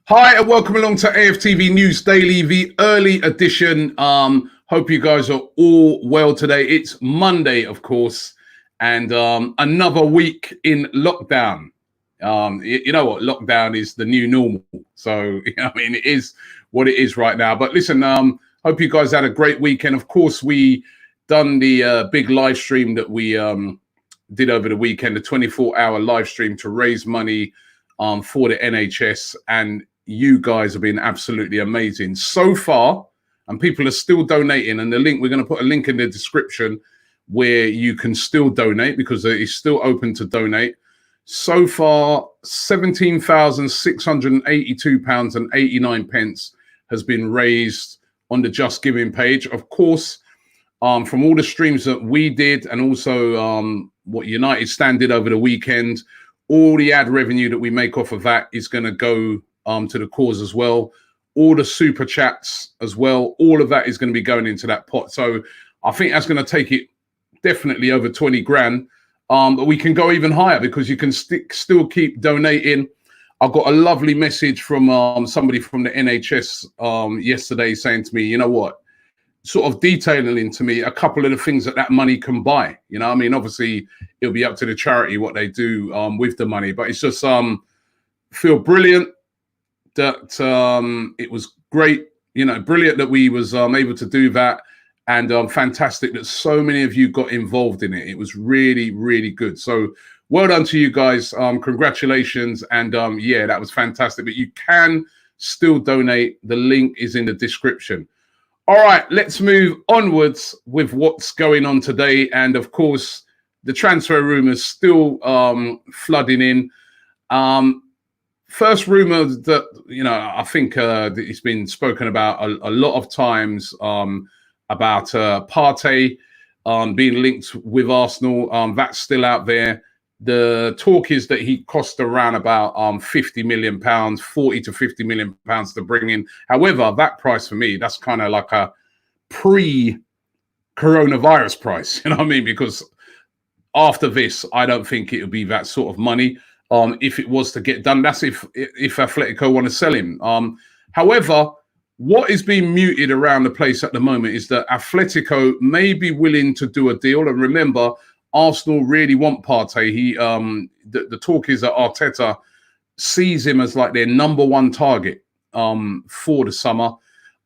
Hi and welcome along to AFTV News Daily, the early edition. Hope you guys are all well today. It's Monday, of course, and another week in lockdown. You know what? Lockdown is the new normal. So, it is what it is right now. But listen, hope you guys had a great weekend. Of course, we done the big live stream that we did over the weekend, the 24-hour live stream to raise money for the NHS, and you guys have been absolutely amazing so far, and people are still donating. And the link, we're going to put a link in the description where you can still donate, because it's still open to donate. So far, £17,682.89 has been raised on the Just Giving page. Of course, from all the streams that we did, and also what United Stand did over the weekend, all the ad revenue that we make off of that is going to go to the cause as well. All the super chats as well, all of that is going to be going into that pot. So I think that's going to take it definitely over 20 grand. But we can go even higher, because you can still keep donating. I got a lovely message from somebody from the NHS yesterday saying to me, you know what, sort of detailing to me a couple of the things that money can buy. Obviously it'll be up to the charity what they do with the money, but it's just feel brilliant that it was great, brilliant that we was able to do that, and fantastic that so many of you got involved in it. It was really, really good. So well done to you guys. Congratulations. And yeah, that was fantastic. But you can still donate. The link is in the description. All right, let's move onwards with what's going on today. And of course, the transfer rumors still flooding in. First rumor that, I think it's been spoken about a lot of times about Partey being linked with Arsenal. That's still out there. The talk is that he cost around about £50 million, 40 to £50 million to bring in. However, that price for me, that's kind of like a pre-coronavirus price, because after this, I don't think it would be that sort of money. If it was to get done, that's if Atletico want to sell him. However, what is being muted around the place at the moment is that Atletico may be willing to do a deal. And remember, Arsenal really want Partey. The talk is that Arteta sees him as like their number one target for the summer.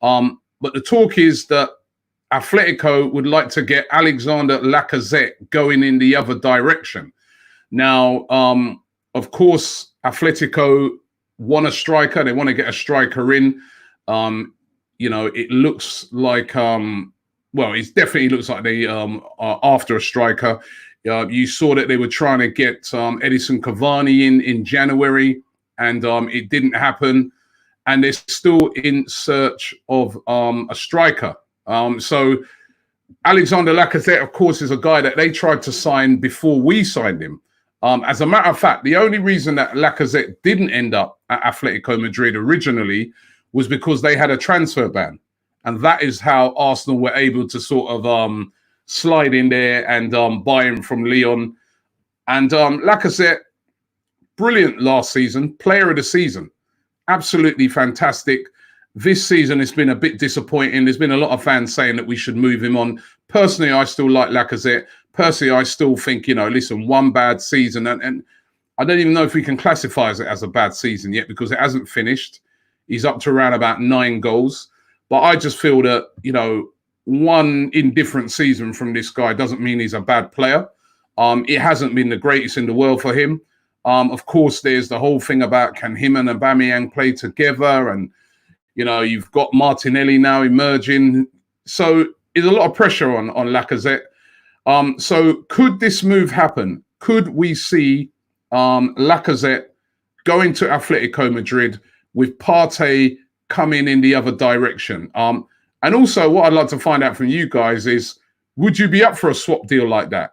But the talk is that Atletico would like to get Alexander Lacazette going in the other direction. Now, of course, Atletico want a striker. They want to get a striker in. It looks like, it definitely looks like they are after a striker. You saw that they were trying to get Edison Cavani in January, and it didn't happen. And they're still in search of a striker. So Alexander Lacazette, of course, is a guy that they tried to sign before we signed him. As a matter of fact, the only reason that Lacazette didn't end up at Atletico Madrid originally was because they had a transfer ban. And that is how Arsenal were able to sort of slide in there and buy him from Lyon. And Lacazette, brilliant last season, player of the season. Absolutely fantastic. This season, it's been a bit disappointing. There's been a lot of fans saying that we should move him on. Personally, I still like Lacazette. Personally, I still think, listen, one bad season. And I don't even know if we can classify it as a bad season yet, because it hasn't finished. He's up to around about 9 goals. But I just feel that, one indifferent season from this guy doesn't mean he's a bad player. It hasn't been the greatest in the world for him. Of course, there's the whole thing about, can him and Aubameyang play together? And, you've got Martinelli now emerging. So there's a lot of pressure on Lacazette. So could this move happen? Could we see Lacazette going to Atletico Madrid with Partey coming in the other direction? And also what I'd like to find out from you guys is, would you be up for a swap deal like that?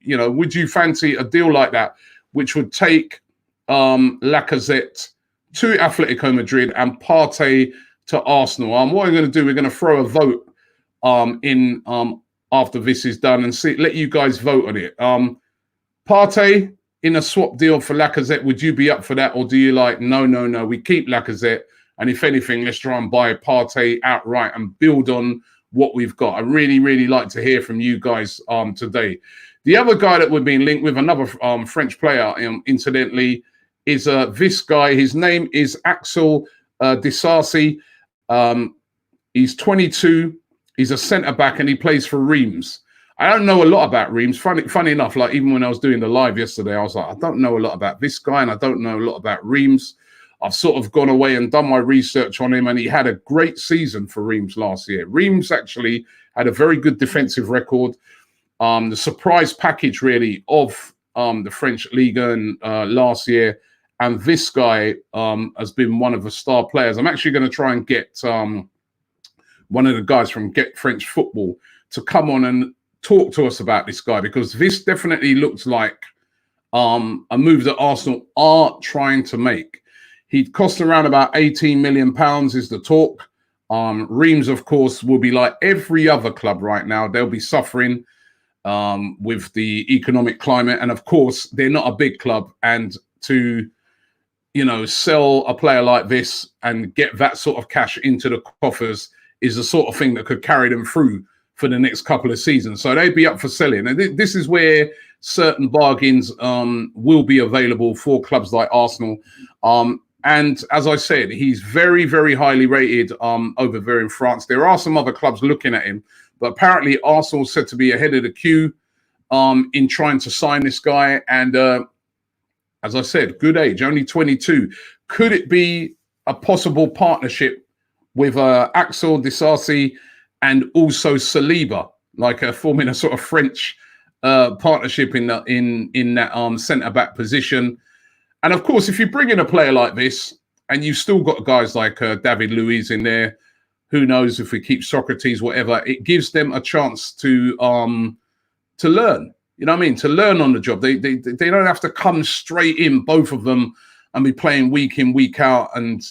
Would you fancy a deal like that, which would take Lacazette to Atletico Madrid and Partey to Arsenal? What we're going to do, we're going to throw a vote after this is done and let you guys vote on it. Partey in a swap deal for Lacazette, would you be up for that? Or do you like, no, we keep Lacazette, and if anything, let's try and buy Partey outright and build on what we've got? I really, really like to hear from you guys today. The other guy that we've been linked with, another French player, incidentally, is this guy. His name is Axel Disasi. He's 22. He's a centre-back, and he plays for Reims. I don't know a lot about Reims. Funny enough, like even when I was doing the live yesterday, I was like, I don't know a lot about this guy, and I don't know a lot about Reims. I've sort of gone away and done my research on him, and he had a great season for Reims last year. Reims actually had a very good defensive record. The surprise package, really, of the French Ligue last year. And this guy has been one of the star players. I'm actually going to try and get one of the guys from Get French Football to come on and talk to us about this guy, because this definitely looks like a move that Arsenal are trying to make. He'd cost around about £18 million is the talk. Reims, of course, will be like every other club right now. They'll be suffering with the economic climate. And of course, they're not a big club. And to, sell a player like this and get that sort of cash into the coffers is the sort of thing that could carry them through for the next couple of seasons. So they'd be up for selling. And this is where certain bargains will be available for clubs like Arsenal. And as I said, he's very, very highly rated over there in France. There are some other clubs looking at him, but apparently Arsenal said to be ahead of the queue in trying to sign this guy. And as I said, good age, only 22. Could it be a possible partnership with Axel Disasi and also Saliba, like forming a sort of French partnership in that centre-back position? And of course, if you bring in a player like this, and you've still got guys like David Luiz in there, who knows if we keep Socrates, whatever, it gives them a chance to learn. You know what I mean? To learn on the job. They don't have to come straight in, both of them, and be playing week in, week out, and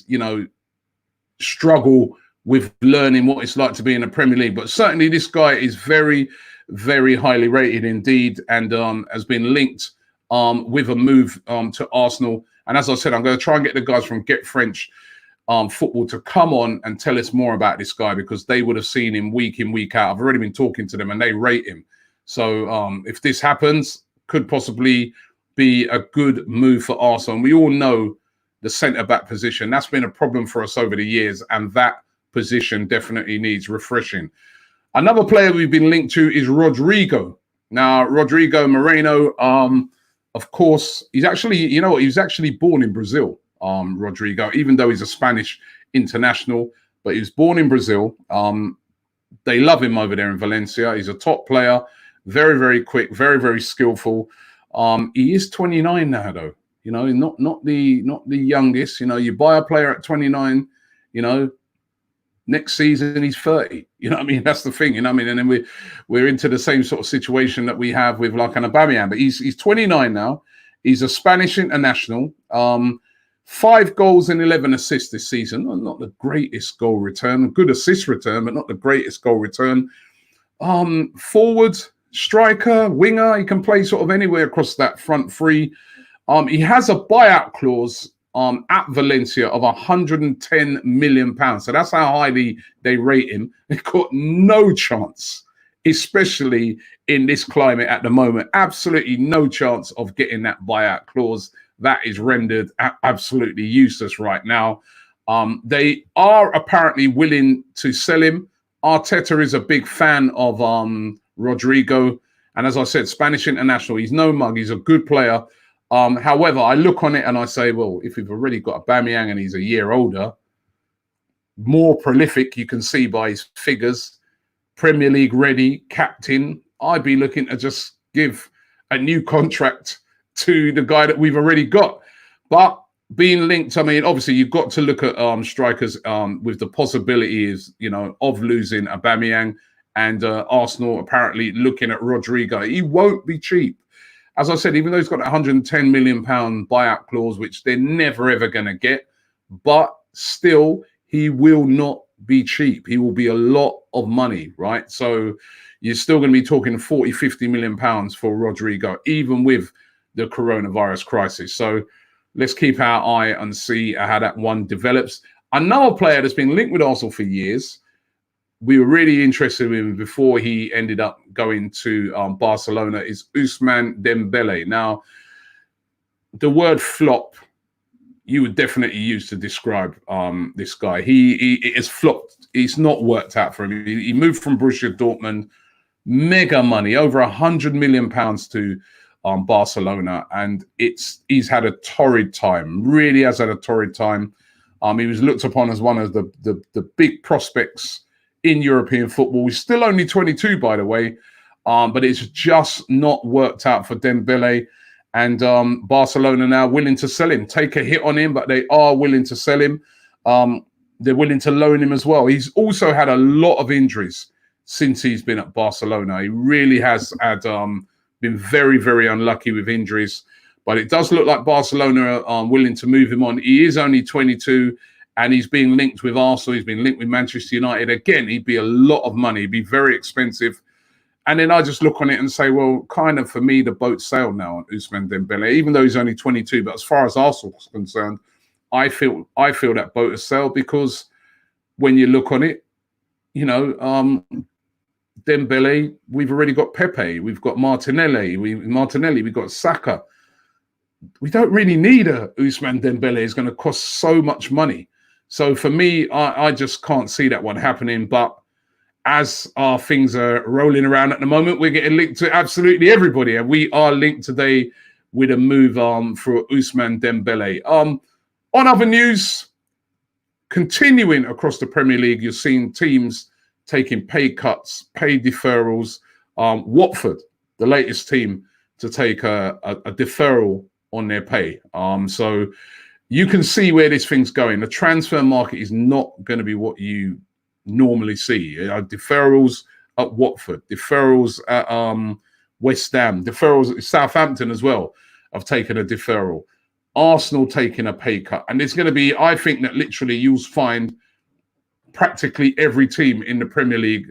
struggle with learning what it's like to be in the Premier League. But certainly, this guy is very, very highly rated indeed, and has been linked with a move to Arsenal. And as I said, I'm going to try and get the guys from Get French Football to come on and tell us more about this guy, because they would have seen him week in, week out. I've already been talking to them and they rate him. So if this happens, could possibly be a good move for Arsenal. And we all know the centre-back position. That's been a problem for us over the years, and that position definitely needs refreshing. Another player we've been linked to is Rodrigo. Now, Rodrigo Moreno, of course, he's actually, he was actually born in Brazil, Rodrigo, even though he's a Spanish international, but he was born in Brazil. They love him over there in Valencia. He's a top player, very, very quick, very, very skillful. He is 29 now, though. Not the youngest. You buy a player at 29, next season he's 30. You know what I mean? That's the thing. You know what I mean? And then we're into the same sort of situation that we have with like an Aubameyang. But he's 29 now. He's a Spanish international. 5 goals and 11 assists this season. Not the greatest goal return. A good assist return, but not the greatest goal return. Forward, striker, winger. He can play sort of anywhere across that front three. He has a buyout clause at Valencia of £110 million. So that's how highly they rate him. They've got no chance, especially in this climate at the moment. Absolutely no chance of getting that buyout clause. That is rendered absolutely useless right now. They are apparently willing to sell him. Arteta is a big fan of Rodrigo. And as I said, Spanish international. He's no mug. He's a good player. However, I look on it and I say, well, if we've already got Aubameyang and he's a year older, more prolific, you can see by his figures, Premier League ready, captain, I'd be looking to just give a new contract to the guy that we've already got. But being linked, I mean, obviously you've got to look at strikers with the possibilities, of losing Aubameyang, and Arsenal apparently looking at Rodrigo. He won't be cheap. As I said, even though he's got a £110 million buyout clause, which they're never, ever going to get, but still, he will not be cheap. He will be a lot of money, right? So you're still going to be talking 40, 50 million pounds for Rodrigo, even with the coronavirus crisis. So let's keep our eye and see how that one develops. Another player that's been linked with Arsenal for years, we were really interested in him before he ended up going to Barcelona, is Ousmane Dembele. Now, the word flop you would definitely use to describe this guy. He is flopped. It's not worked out for him. He moved from Borussia Dortmund, mega money, over £100 million to Barcelona, and he's had a torrid time. Really has had a torrid time. He was looked upon as one of the big prospects in European football. He's still only 22, by the way, but it's just not worked out for Dembele. And Barcelona now willing to sell him, take a hit on him, but they are willing to sell him. They're willing to loan him as well. He's also had a lot of injuries since he's been at Barcelona. He really has had been very, very unlucky with injuries. But it does look like Barcelona are willing to move him on. He is only 22, and he's being linked with Arsenal. He's been linked with Manchester United. Again, he'd be a lot of money. He'd be very expensive. And then I just look on it and say, well, kind of for me, the boat's sailed now on Ousmane Dembele, even though he's only 22. But as far as Arsenal's concerned, I feel that boat has sailed, because when you look on it, you know, Dembele, we've already got Pepe, we've got Martinelli, we've got Saka. We don't really need a Ousmane Dembele. It's going to cost so much money. So for me, I just can't see that one happening. But as our things are rolling around at the moment, we're getting linked to absolutely everybody. And we are linked today with a move for Ousmane Dembele. On other news, continuing across the Premier League, you're seeing teams taking pay cuts, pay deferrals. Watford, the latest team to take a deferral on their pay. So you can see where this thing's going. The transfer market is not going to be what you normally see. Deferrals at Watford, deferrals at West Ham, deferrals at Southampton as well have taken a deferral. Arsenal taking a pay cut. And it's going to be, I think that literally you'll find practically every team in the Premier League,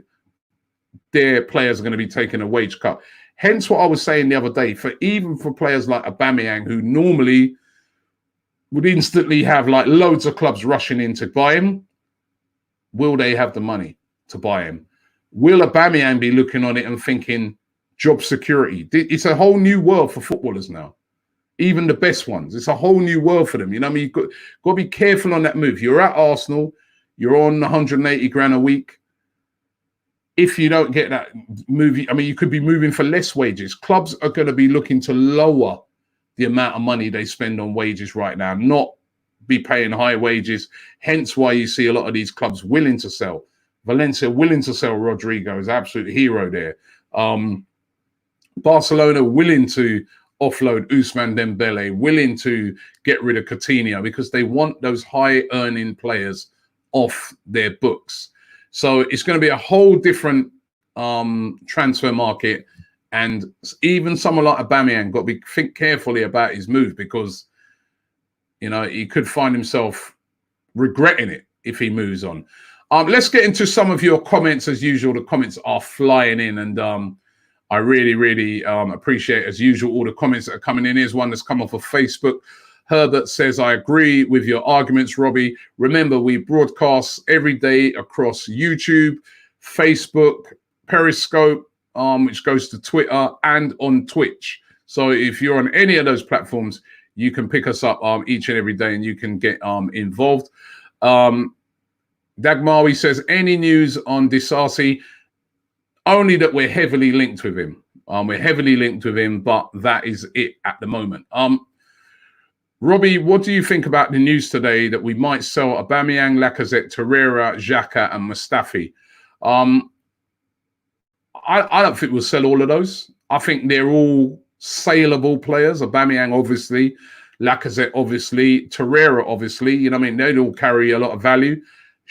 their players are going to be taking a wage cut. Hence what I was saying the other day, even for players like Aubameyang, who normally would instantly have like loads of clubs rushing in to buy him, will they have the money to buy him? Will Aubameyang be looking on it and thinking job security? It's a whole new world for footballers now. Even the best ones. It's a whole new world for them. You know what I mean? You've got to be careful on that move. You're at Arsenal. You're on 180 grand a week. If you don't get that move, I mean, you could be moving for less wages. Clubs are going to be looking to lower the amount of money they spend on wages right now, not be paying high wages. Hence why you see a lot of these clubs willing to sell. Valencia willing to sell Rodrigo, is an absolute hero there. Barcelona willing to offload Ousmane Dembele, willing to get rid of Coutinho, because they want those high-earning players off their books. So it's going to be a whole different transfer market. And even someone like Aubameyang got to think carefully about his move, because, you know, he could find himself regretting it if he moves on. Let's get into some of your comments. As usual, the comments are flying in, and I really, really appreciate, as usual, all the comments that are coming in. Here's one that's come off of Facebook. Herbert says, I agree with your arguments, Robbie. Remember, we broadcast every day across YouTube, Facebook, Periscope, which goes to Twitter, and on Twitch. So if you're on any of those platforms, you can pick us up each and every day, and you can get involved. Dagmawi says, any news on Disasi? Only that we're heavily linked with him. We're heavily linked with him, but that is it at the moment. Robbie, what do you think about the news today that we might sell Aubameyang, Lacazette, Torreira, Xhaka, and Mustafi? I don't think we'll sell all of those. I think they're all saleable players. Aubameyang, obviously. Lacazette, obviously. Torreira, obviously. You know what I mean? They'd all carry a lot of value.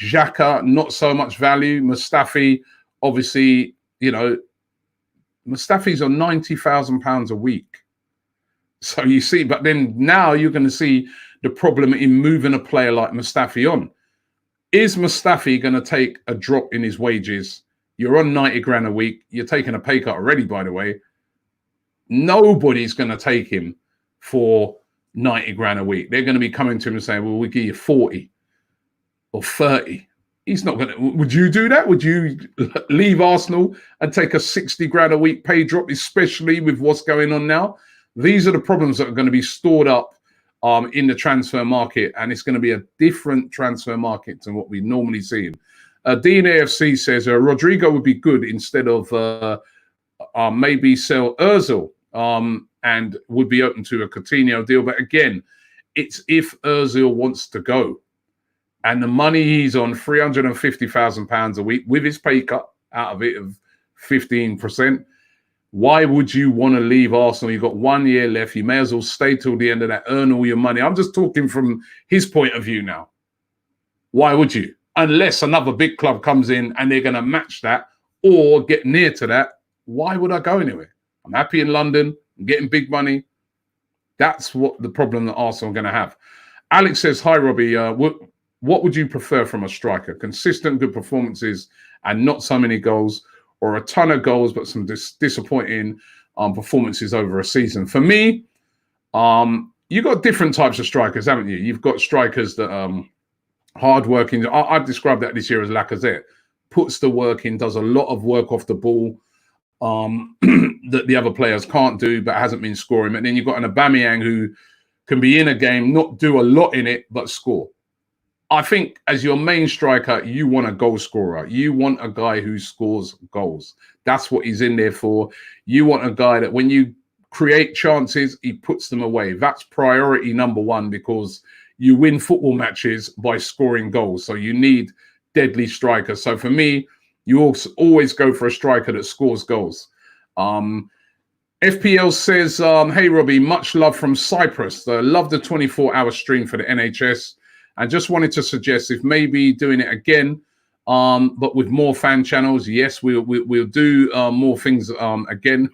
Xhaka, not so much value. Mustafi, obviously, you know, Mustafi's on £90,000 a week. So you see, but then now you're going to see the problem in moving a player like Mustafi on. Is Mustafi going to take a drop in his wages? You're on 90 grand a week. You're taking a pay cut already, by the way. Nobody's going to take him for 90 grand a week. They're going to be coming to him and saying, well, we'll give you 40 or 30. He's not going to. Would you do that? Would you leave Arsenal and take a 60 grand a week pay drop, especially with what's going on now? These are the problems that are going to be stored up in the transfer market, and it's going to be a different transfer market than what we normally see. Dean AFC says Rodrigo would be good instead of maybe sell Ozil and would be open to a Coutinho deal. But again, it's if Ozil wants to go. And the money he's on, £350,000 a week with his pay cut out of it of 15%. Why would you want to leave Arsenal? You've got 1 year left. You may as well stay till the end of that, earn all your money. I'm just talking from his point of view now. Why would you? Unless another big club comes in and they're going to match that or get near to that, why would I go anywhere? I'm happy in London. I'm getting big money. That's what the problem that Arsenal are going to have. Alex says, hi, Robbie. What would you prefer from a striker? Consistent good performances and not so many goals, or a ton of goals but some disappointing performances over a season? For me, you've got different types of strikers, haven't you? You've got strikers that hard-working. I'd describe that this year as Lacazette. Puts the work in, does a lot of work off the ball that the other players can't do but hasn't been scoring. And then you've got an Aubameyang who can be in a game, not do a lot in it, but score. I think as your main striker, you want a goal scorer. You want a guy who scores goals. That's what he's in there for. You want a guy that when you create chances, he puts them away. That's priority number one, because you win football matches by scoring goals. So you need deadly strikers. So for me, you also always go for a striker that scores goals. FPL says, hey, Robbie, much love from Cyprus. Love the 24-hour stream for the NHS. And just wanted to suggest if maybe doing it again, but with more fan channels. Yes, we'll do more things again.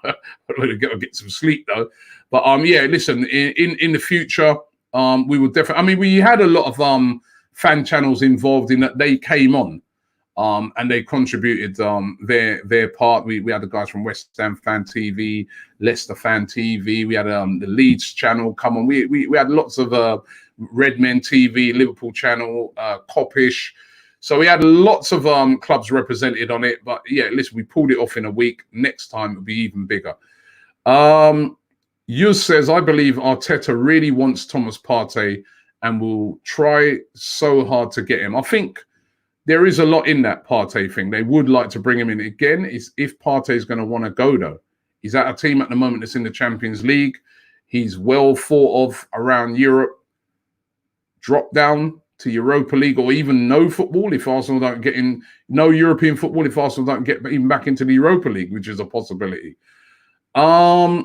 We'll get some sleep though. But yeah, listen, in the future, we will definitely. I mean, we had a lot of fan channels involved in that. They came on and they contributed their part. We had the guys from West Ham Fan TV, Leicester Fan TV. We had the Leeds channel come on. We had lots of Redmen TV, Liverpool channel, Coppish. So we had lots of clubs represented on it. But yeah, listen, we pulled it off in a week. Next time it'll be even bigger. Yus says, I believe Arteta really wants Thomas Partey and will try so hard to get him. I think there is a lot in that Partey thing. They would like to bring him in again. Is if Partey is going to want to go, though. He's at a team at the moment that's in the Champions League. He's well thought of around Europe. Drop down to Europa League or even no football if Arsenal don't get in, no European football if Arsenal don't get even back into the Europa League, which is a possibility. Dylan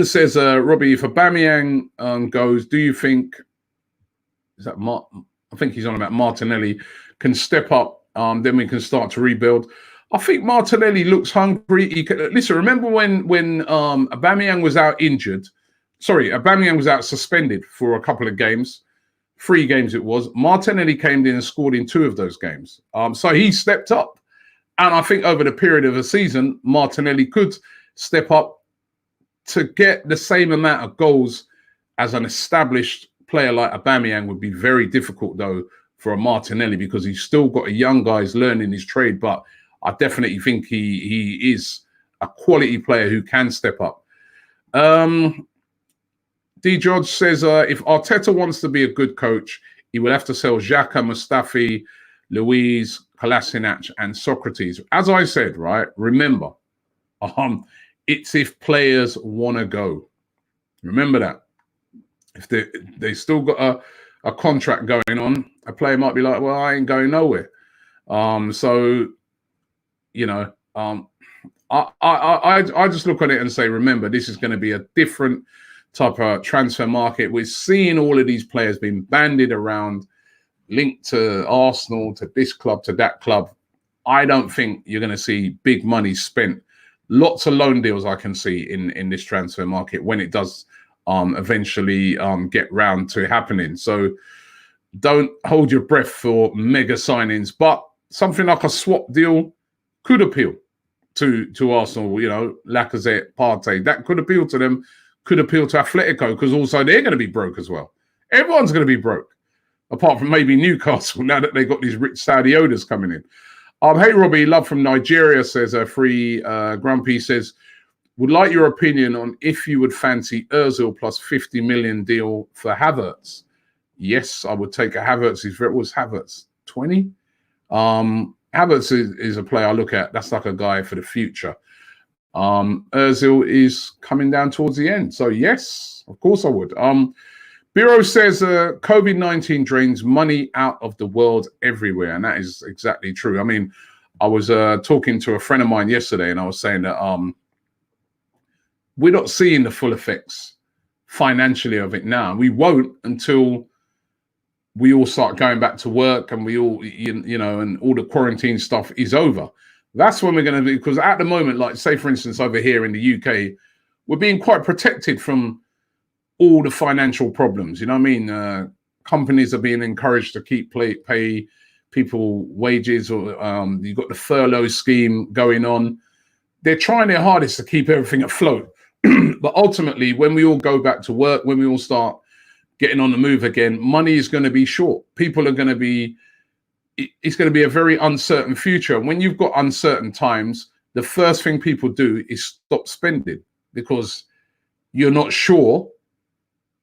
says, Robbie, if Aubameyang goes, do you think, is that I think he's on about Martinelli, can step up, then we can start to rebuild. I think Martinelli looks hungry. Listen, remember when Aubameyang was out injured, Aubameyang was out suspended for a couple of games, 3 games it was. Martinelli came in and scored in 2 of those games. So he stepped up. And I think over the period of a season, Martinelli could step up to get the same amount of goals as an established player like Aubameyang. Would be very difficult, though, for a Martinelli, because he's still got a young guy who's learning his trade. But I definitely think he is a quality player who can step up. D. George says, if Arteta wants to be a good coach, he will have to sell Xhaka, Mustafi, Luiz, Kolasinac, and Socrates. As I said, right, remember, it's if players want to go. Remember that. If they still got a contract going on, a player might be like, well, I ain't going nowhere. So, you know, I just look at it and say, remember, this is going to be a different type of transfer market. We're seeing all of these players being bandied around, linked to Arsenal, to this club, to that club. I don't think you're going to see big money spent. Lots of loan deals I can see in this transfer market when it does eventually get round to happening. So don't hold your breath for mega signings, but something like a swap deal could appeal to Arsenal. You know, Lacazette, Partey, that could appeal to them. could appeal to Atletico because also they're going to be broke as well. Everyone's going to be broke, apart from maybe Newcastle now that they got these rich Saudi owners coming in. Hey, Robbie, love from Nigeria, says Free Grumpy, says, would like your opinion on if you would fancy Ozil plus 50 million deal for Havertz. Yes, I would take a Havertz. What was Havertz? 20? Havertz is a player I look at. That's like a guy for the future. Ozil is coming down towards the end. So yes, of course I would. Biro says COVID-19 drains money out of the world everywhere. And that is exactly true. I mean, I was talking to a friend of mine yesterday and I was saying that we're not seeing the full effects financially of it now. We won't until we all start going back to work and we all, you know, and all the quarantine stuff is over. That's when we're going to be, because at the moment, like say, for instance, over here in the UK, we're being quite protected from all the financial problems. You know what I mean? Companies are being encouraged to keep pay people wages, or you've got the furlough scheme going on. They're trying their hardest to keep everything afloat. But ultimately, when we all go back to work, when we all start getting on the move again, money is going to be short. People are going to be, it's going to be a very uncertain future. And when you've got uncertain times, the first thing people do is stop spending because you're not sure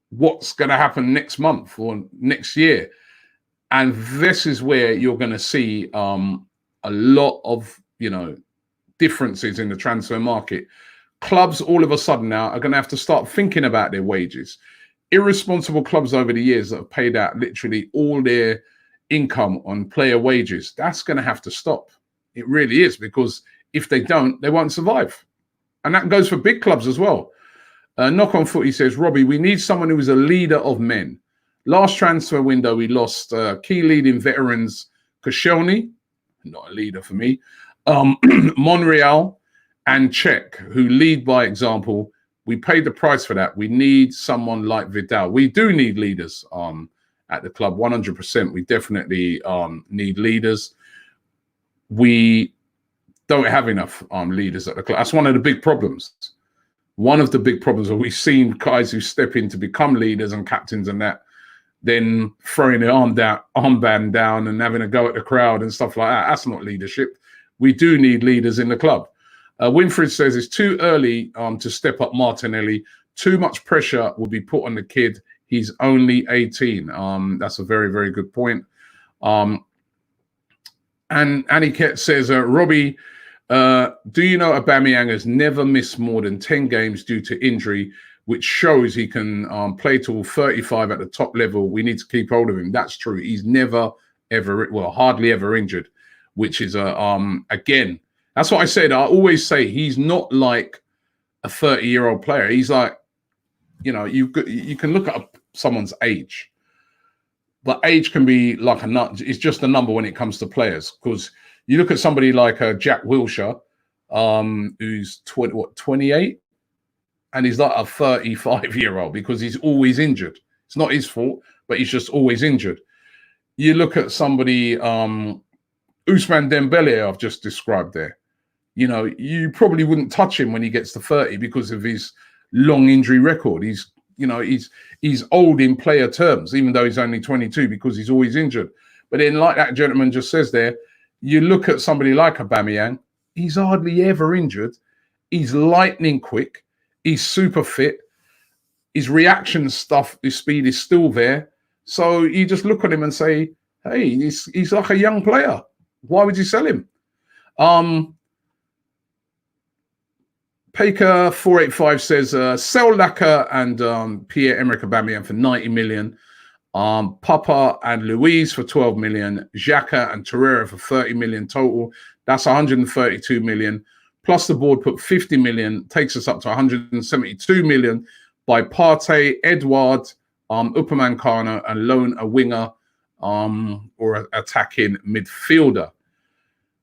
what's going to happen next month or next year. And this is where you're going to see a lot of, you know, differences in the transfer market. Clubs all of a sudden now are going to have to start thinking about their wages. Irresponsible clubs over the years that have paid out literally all their income on player wages, that's going to have to stop. It really is, because if they don't, they won't survive. And that goes for big clubs as well. Knock on Foot, he says, Robbie, we need someone who is a leader of men. Last transfer window, we lost key leading veterans, Koscielny, not a leader for me, Monreal and Czech, who lead by example. We paid the price for that. We need someone like Vidal. We do need leaders at the club, 100%. We definitely need leaders. We don't have enough leaders at the club. That's one of the big problems. One of the big problems where we've seen guys who step in to become leaders and captains and that, then throwing the armband down and having a go at the crowd and stuff like that. That's not leadership. We do need leaders in the club. Winfred says it's too early to step up Martinelli. Too much pressure will be put on the kid. He's only 18. That's a very, very good point. And Aniket says, Robbie, do you know Aubameyang has never missed more than 10 games due to injury, which shows he can play till 35 at the top level. We need to keep hold of him. That's true. He's never, ever, well, hardly ever injured, which is, again, that's what I said. I always say he's not like a 30-year-old player. He's like, you know, you can look at someone's age, but age can be like a nut. It's just a number when it comes to players, because you look at somebody like Jack Wilshere, who's 28, and he's like a 35-year-old because he's always injured. It's not his fault, but he's just always injured. You look at somebody, Ousmane Dembele, I've just described there. You know, you probably wouldn't touch him when he gets to 30 because of his long injury record. He's, you know, he's old in player terms, even though he's only 22, because he's always injured. But then, like that gentleman just says there, you look at somebody like Aubameyang, he's hardly ever injured. He's lightning quick. He's super fit. His reaction stuff, his speed is still there. So you just look at him and say, hey, he's like a young player. Why would you sell him? Paker 485 says, sell Laka and Pierre-Emerick Aubameyang for 90 million. Papa and Luiz for 12 million. Xhaka and Torreira for 30 million total. That's 132 million. Plus the board put 50 million, takes us up to 172 million by Partey, Edouard, Upamecano, and loan a winger or an attacking midfielder.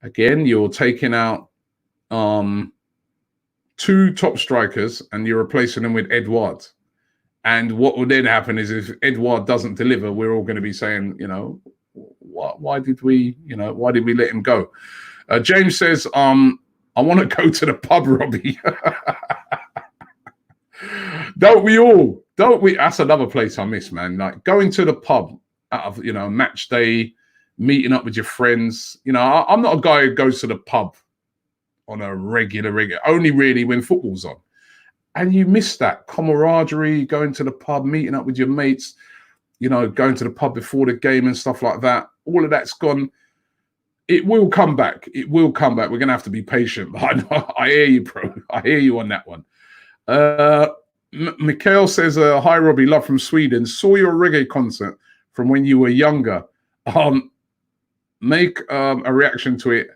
Again, you're taking out two top strikers and you're replacing them with Edouard. And what will then happen is if Edouard doesn't deliver, we're all going to be saying, you know, why did we let him go? James says, I want to go to the pub, Robbie. Don't we all? Don't we? That's another place I miss, man. Like going to the pub out of, match day, meeting up with your friends. I'm not a guy who goes to the pub on a regular, only really when football's on. And you miss that camaraderie, going to the pub, meeting up with your mates, going to the pub before the game and stuff like that. All of that's gone. It will come back. It will come back. We're going to have to be patient. But I hear you, bro. I hear you on that one. Mikhail says, hi, Robbie, love from Sweden. Saw your reggae concert from when you were younger. Make a reaction to it.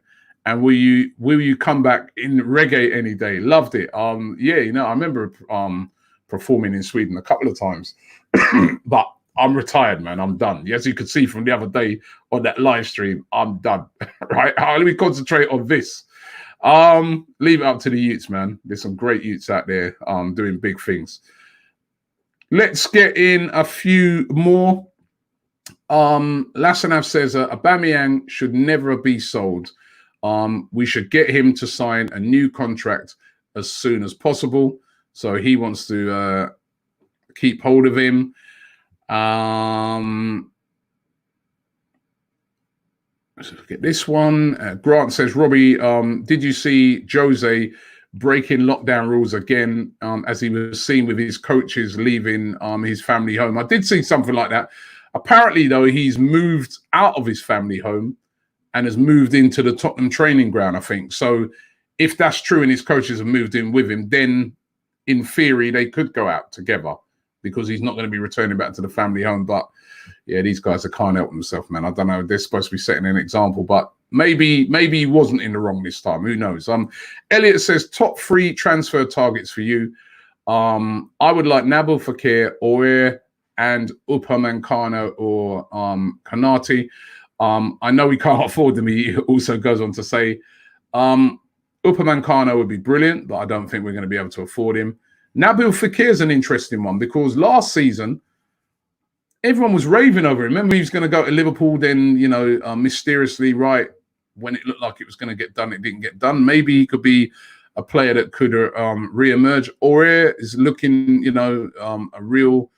And will you come back in reggae any day? Loved it. Yeah, I remember performing in Sweden a couple of times. But I'm retired, man. I'm done. As you could see from the other day on that live stream, I'm done. Right? Let me concentrate on this. Leave it up to the youths, man. There's some great youths out there doing big things. Let's get in a few more. Lasanav says Aubameyang should never be sold. We should get him to sign a new contract as soon as possible. So he wants to keep hold of him. Let's get this one. Grant says, Robbie, did you see Jose breaking lockdown rules again as he was seen with his coaches leaving his family home? I did see something like that. Apparently, though, he's moved out of his family home and has moved into the Tottenham training ground, I think. So if that's true and his coaches have moved in with him, then in theory, they could go out together because he's not going to be returning back to the family home. But yeah, these guys can't help themselves, man. I don't know. They're supposed to be setting an example, but maybe he wasn't in the wrong this time. Who knows? Elliot says top 3 transfer targets for you. I would like Nabil Fekir, Oyer, and Upamecano or Kanate. I know we can't afford them. He also goes on to say Upamecano would be brilliant, but I don't think we're going to be able to afford him. Nabil Fekir is an interesting one because last season, everyone was raving over him. Remember, he was going to go to Liverpool, then, mysteriously, right, when it looked like it was going to get done, it didn't get done. Maybe he could be a player that could re-emerge. Aurier is looking, a real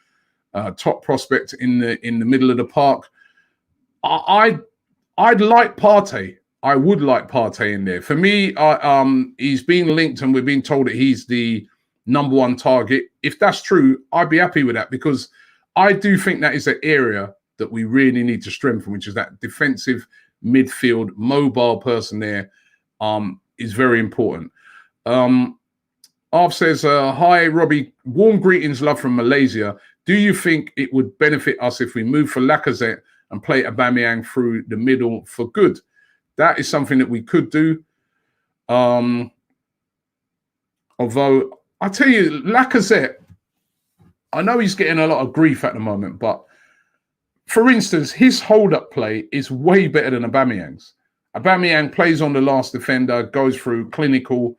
top prospect in the middle of the park. I'd like Partey. I would like Partey in there. For me, he's been linked and we've been told that he's the number 1 target. If that's true, I'd be happy with that because I do think that is an area that we really need to strengthen, which is that defensive midfield, mobile person there is very important. Arv says, hi, Robbie. Warm greetings, love from Malaysia. Do you think it would benefit us if we move for Lacazette and play Aubameyang through the middle for good? That is something that we could do. Although, I tell you, Lacazette, I know he's getting a lot of grief at the moment, but for instance, his hold-up play is way better than Aubameyang's. Aubameyang plays on the last defender, goes through clinical.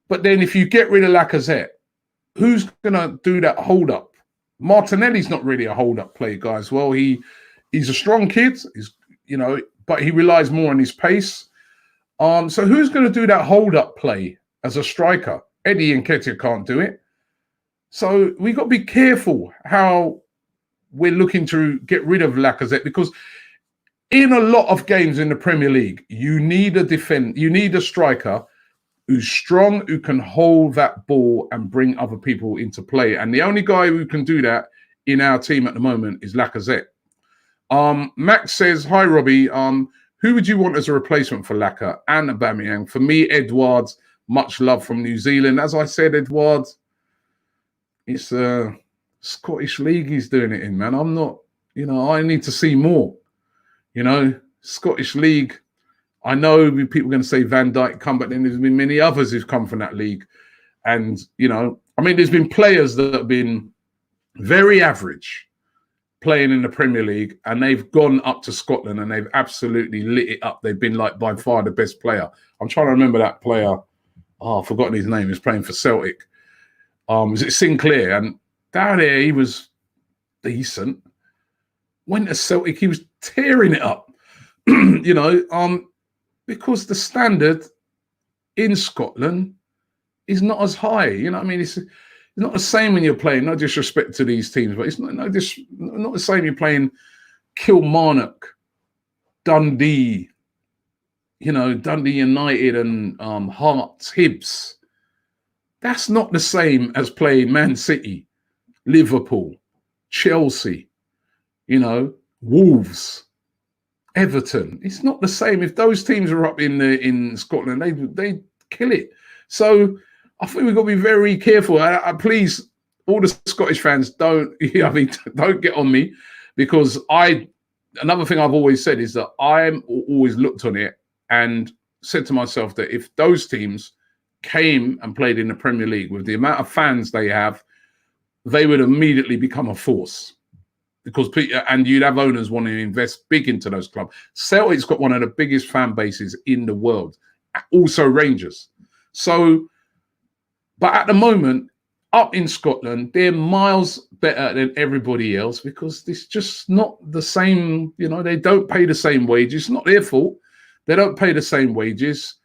But then if you get rid of Lacazette, who's going to do that hold-up? Martinelli's not really a hold-up play guy as well. He's a strong kid, but he relies more on his pace. So who's going to do that hold-up play as a striker? Eddie Nketiah can't do it. So we got to be careful how we're looking to get rid of Lacazette because in a lot of games in the Premier League, you need a striker who's strong, who can hold that ball and bring other people into play. And the only guy who can do that in our team at the moment is Lacazette. Max says, hi, Robbie. Who would you want as a replacement for Laka and Aubameyang? For me, Edwards, much love from New Zealand. As I said, Edwards, it's Scottish League he's doing it in, man. I'm not, I need to see more. Scottish League, I know people are going to say Van Dijk come, but then there's been many others who've come from that league. And, there's been players that have been very average playing in the Premier League, and they've gone up to Scotland and they've absolutely lit it up. They've been like by far the best player. I'm trying to remember that player. Oh, I've forgotten his name. He was playing for Celtic. Was it Sinclair? And down there, he was decent. Went to Celtic, he was tearing it up. Because the standard in Scotland is not as high. It's not the same when you're playing. No disrespect to these teams, but it's not the same. You're playing Kilmarnock, Dundee, Dundee United and Hearts, Hibs. That's not the same as playing Man City, Liverpool, Chelsea, Wolves, Everton. It's not the same. If those teams are up in Scotland, they kill it. So I think we've got to be very careful. Please, all the Scottish fans, don't get on me, because another thing I've always said is that I'm always looked on it and said to myself that if those teams came and played in the Premier League with the amount of fans they have, they would immediately become a force, and you'd have owners wanting to invest big into those clubs. Celtic's got one of the biggest fan bases in the world, also Rangers. So, but at the moment, up in Scotland, they're miles better than everybody else because it's just not the same. They don't pay the same wages. It's not their fault. They don't pay the same wages.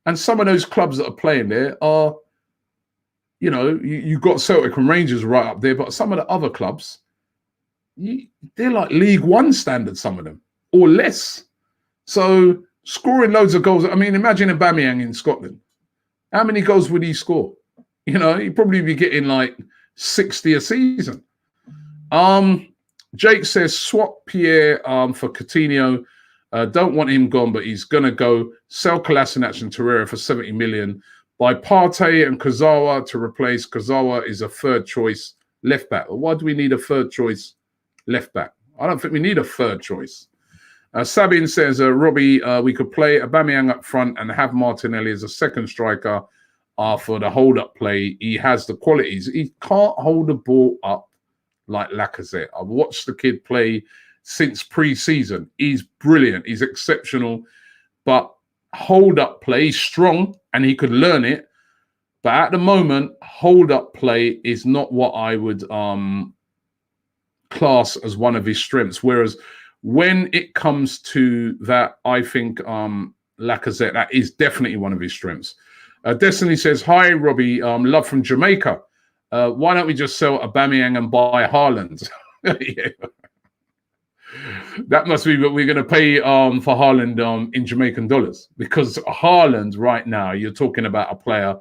And some of those clubs that are playing there are, you've got Celtic and Rangers right up there, but some of the other clubs, they're like League One standard, some of them, or less. So scoring loads of goals. I mean, imagine Aubameyang in Scotland. How many goals would he score? He'd probably be getting like 60 a season. Jake says, swap Pierre for Coutinho. Don't want him gone, but he's going to go. Sell Kolasinac and Torreira for 70 million. Buy Partey and Kurzawa to replace. Kurzawa is a third choice left back. Why do we need a third choice left back? I don't think we need a third choice. Sabine says, Robbie, we could play Aubameyang up front and have Martinelli as a second striker for the hold-up play. He has the qualities. He can't hold the ball up like Lacazette. I've watched the kid play since pre-season. He's brilliant. He's exceptional. But hold-up play, he's strong and he could learn it. But at the moment, hold-up play is not what I would class as one of his strengths. Whereas when it comes to that, I think Lacazette, that is definitely one of his strengths. Destiny says, hi, Robbie, love from Jamaica. Why don't we just sell Aubameyang and buy Haaland? Yeah. That must be what we're going to pay for Haaland in Jamaican dollars. Because Haaland right now, you're talking about a player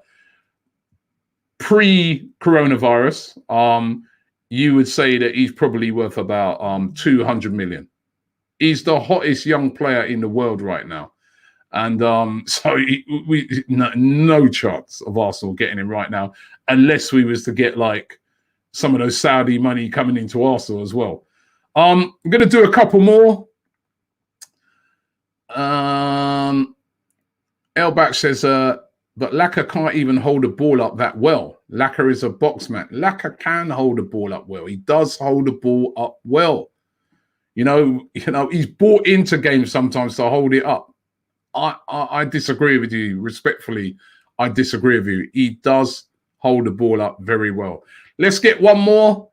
pre-coronavirus. You would say that he's probably worth about 200 million. He's the hottest young player in the world right now. And so no chance of Arsenal getting him right now, unless we was to get like some of those Saudi money coming into Arsenal as well. I'm going to do a couple more. Elbach says, but Laka can't even hold a ball up that well. Laka is a boxman. Laka can hold a ball up well. He does hold the ball up well. He's bought into games sometimes to hold it up. I disagree with you respectfully. I disagree with you. He does hold the ball up very well. Let's get one more.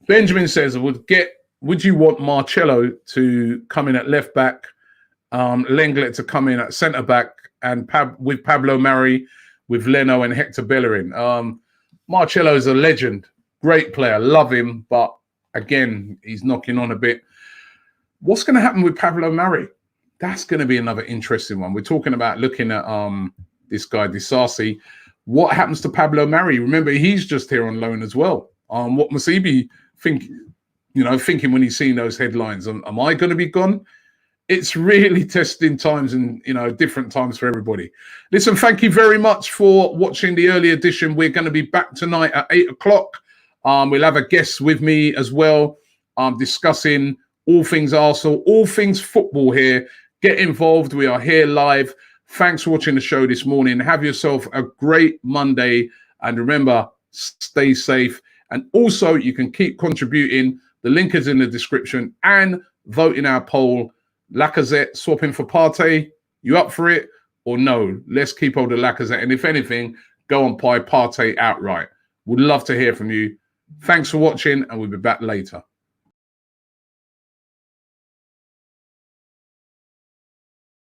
Benjamin says, would you want Marcelo to come in at left back, Lenglet to come in at centre back, and with Pablo Mari, with Leno and Hector Bellerin? Marcelo is a legend, great player, love him, but again, he's knocking on a bit. What's going to happen with Pablo Mari? That's going to be another interesting one. We're talking about looking at this guy, Disasi. What happens to Pablo Mari? Remember, he's just here on loan as well. What must he be thinking when he's seeing those headlines? Am I going to be gone? It's really testing times and, different times for everybody. Listen, thank you very much for watching the early edition. We're going to be back tonight at 8 o'clock. We'll have a guest with me as well, discussing all things Arsenal, all things football here. Get involved. We are here live. Thanks for watching the show this morning. Have yourself a great Monday. And remember, stay safe. And also, you can keep contributing. The link is in the description. And vote in our poll. Lacazette swapping for Partey. You up for it? Or no? Let's keep hold of Lacazette. And if anything, go and buy Partey outright. Would love to hear from you. Thanks for watching, and we'll be back later.